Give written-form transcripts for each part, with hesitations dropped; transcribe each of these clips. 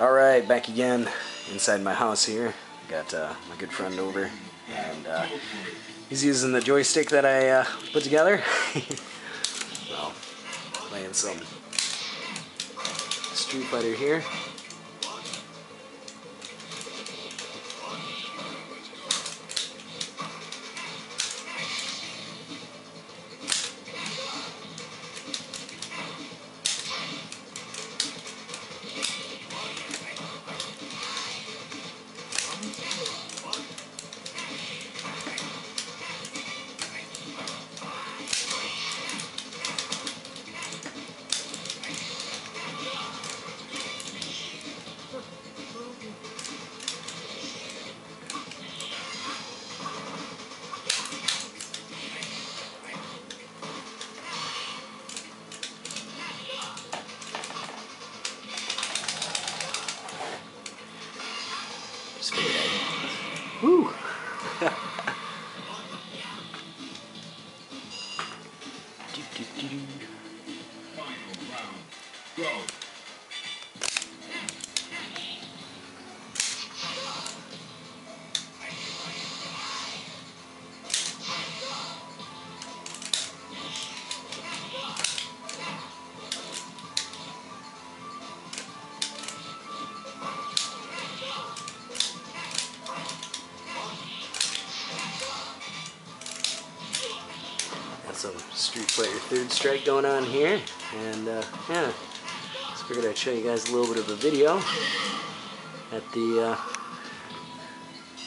Alright, back again inside my house here. Got my good friend over, and he's using the joystick that I put together. Well, playing some Street Fighter here. Woo! Final round, go! Got some Street Fighter Third Strike going on here, and yeah, just figured I'd show you guys a little bit of a video at the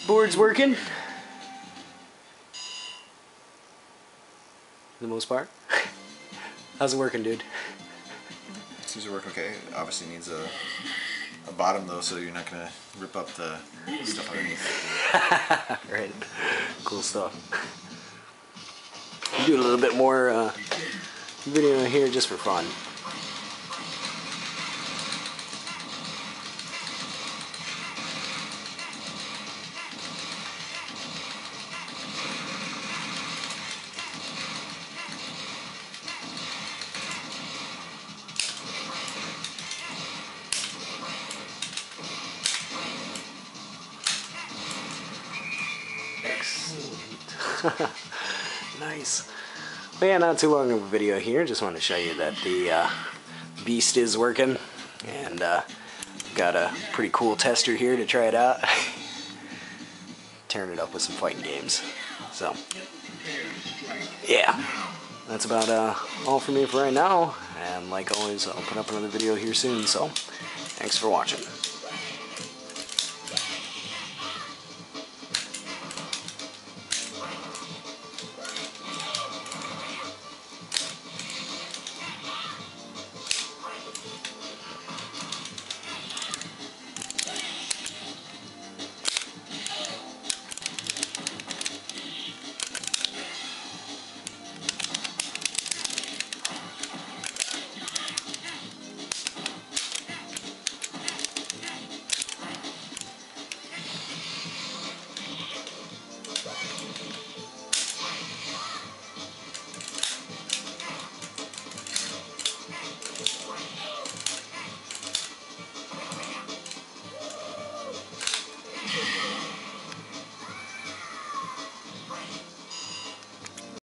board's working for the most part. How's it working, dude? Seems to work okay. Obviously needs a bottom though, so you're not gonna rip up the stuff underneath. Right, cool stuff. I'm doing a little bit more video here just for fun. Excellent. Nice. But yeah, not too long of a video here. Just want to show you that the beast is working, and got a pretty cool tester here to try it out. Tearing it up with some fighting games. So yeah, that's about all for me for right now. And like always, I'll put up another video here soon. So thanks for watching.